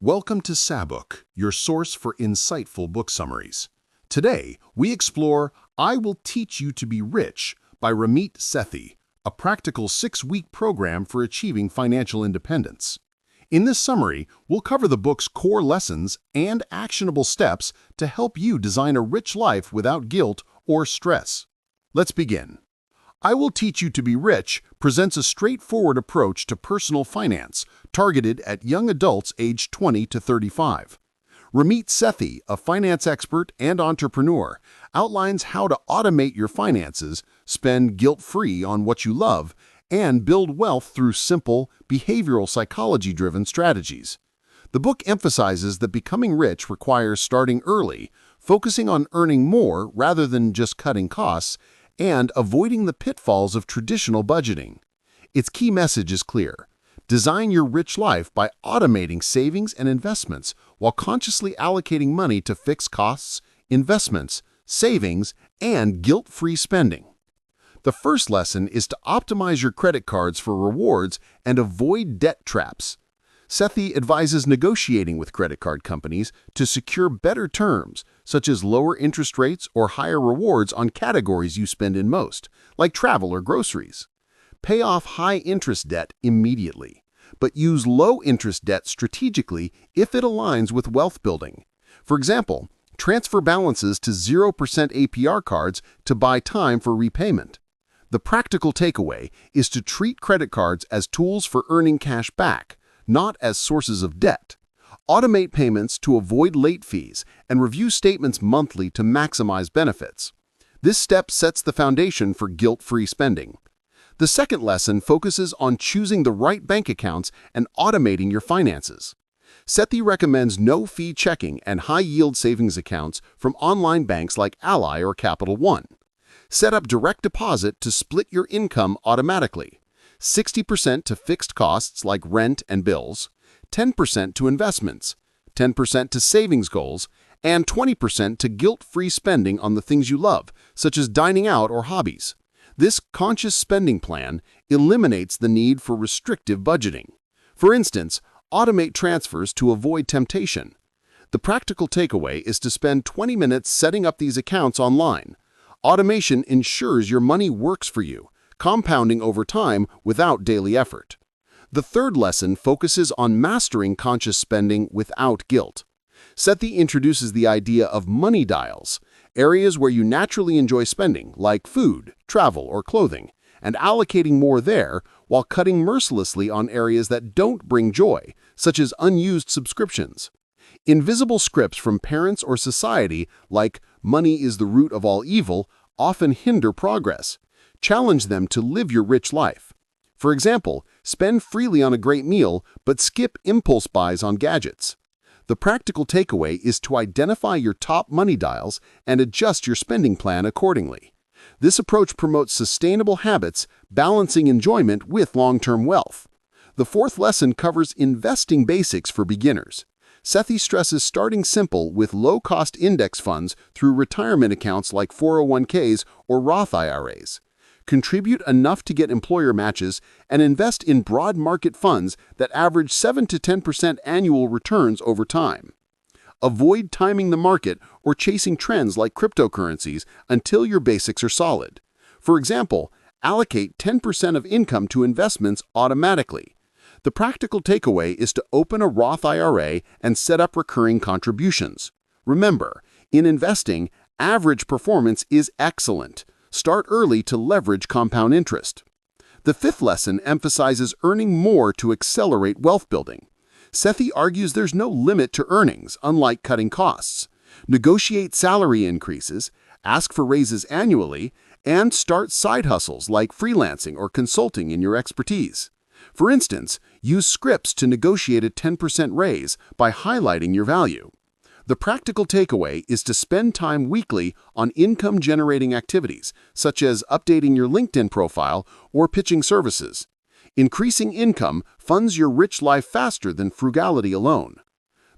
Welcome to Sabook, your source for insightful book summaries. Today, we explore I Will Teach You to Be Rich by Ramit Sethi, a practical 6-week program for achieving financial independence. In this summary, we'll cover the book's core lessons and actionable steps to help you design a rich life without guilt or stress. Let's begin. I Will Teach You to Be Rich presents a straightforward approach to personal finance targeted at young adults aged 20 to 35. Ramit Sethi, a finance expert and entrepreneur, outlines how to automate your finances, spend guilt-free on what you love, and build wealth through simple, behavioral psychology-driven strategies. The book emphasizes that becoming rich requires starting early, focusing on earning more rather than just cutting costs, and avoiding the pitfalls of traditional budgeting. Its key message is clear. Design your rich life by automating savings and investments while consciously allocating money to fixed costs, investments, savings, and guilt-free spending. The first lesson is to optimize your credit cards for rewards and avoid debt traps. Sethi advises negotiating with credit card companies to secure better terms, such as lower interest rates or higher rewards on categories you spend in most, like travel or groceries. Pay off high-interest debt immediately, but use low-interest debt strategically if it aligns with wealth building. For example, transfer balances to 0% APR cards to buy time for repayment. The practical takeaway is to treat credit cards as tools for earning cash back, not as sources of debt. Automate payments to avoid late fees and review statements monthly to maximize benefits. This step sets the foundation for guilt-free spending. The second lesson focuses on choosing the right bank accounts and automating your finances. Sethi recommends no-fee checking and high-yield savings accounts from online banks like Ally or Capital One. Set up direct deposit to split your income automatically. 60% to fixed costs like rent and bills, 10% to investments, 10% to savings goals, and 20% to guilt-free spending on the things you love, such as dining out or hobbies. This conscious spending plan eliminates the need for restrictive budgeting. For instance, automate transfers to avoid temptation. The practical takeaway is to spend 20 minutes setting up these accounts online. Automation ensures your money works for you, compounding over time without daily effort. The third lesson focuses on mastering conscious spending without guilt. Sethi introduces the idea of money dials, areas where you naturally enjoy spending, like food, travel, or clothing, and allocating more there while cutting mercilessly on areas that don't bring joy, such as unused subscriptions. Invisible scripts from parents or society, like "money is the root of all evil," often hinder progress. Challenge them to live your rich life. For example, spend freely on a great meal, but skip impulse buys on gadgets. The practical takeaway is to identify your top money dials and adjust your spending plan accordingly. This approach promotes sustainable habits, balancing enjoyment with long-term wealth. The fourth lesson covers investing basics for beginners. Sethi stresses starting simple with low-cost index funds through retirement accounts like 401ks or Roth IRAs. Contribute enough to get employer matches, and invest in broad market funds that average 7 to 10% annual returns over time. Avoid timing the market or chasing trends like cryptocurrencies until your basics are solid. For example, allocate 10% of income to investments automatically. The practical takeaway is to open a Roth IRA and set up recurring contributions. Remember, in investing, average performance is excellent. Start early to leverage compound interest. The fifth lesson emphasizes earning more to accelerate wealth building. Sethi argues there's no limit to earnings, unlike cutting costs. Negotiate salary increases, ask for raises annually, and start side hustles like freelancing or consulting in your expertise. For instance, use scripts to negotiate a 10% raise by highlighting your value. The practical takeaway is to spend time weekly on income-generating activities, such as updating your LinkedIn profile or pitching services. Increasing income funds your rich life faster than frugality alone.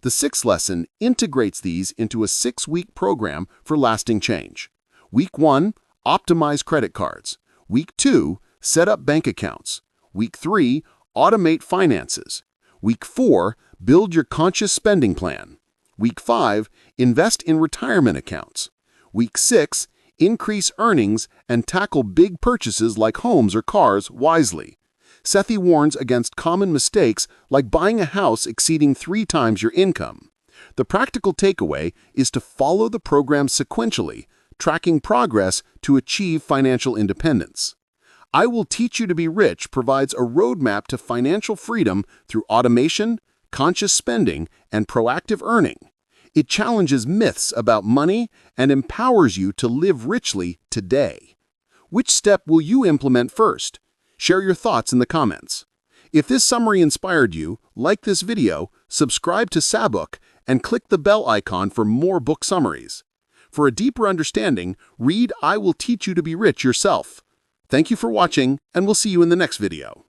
The sixth lesson integrates these into a 6-week program for lasting change. Week 1, optimize credit cards. Week 2, set up bank accounts. Week 3, automate finances. Week 4, build your conscious spending plan. Week 5, invest in retirement accounts. Week 6, increase earnings and tackle big purchases like homes or cars wisely. Sethi warns against common mistakes like buying a house exceeding 3 times your income. The practical takeaway is to follow the program sequentially, tracking progress to achieve financial independence. I Will Teach You to Be Rich provides a roadmap to financial freedom through automation, conscious spending, and proactive earning. It challenges myths about money and empowers you to live richly today. Which step will you implement first? Share your thoughts in the comments. If this summary inspired you, like this video, subscribe to Sabook, and click the bell icon for more book summaries. For a deeper understanding, read I Will Teach You to Be Rich yourself. Thank you for watching, and we'll see you in the next video.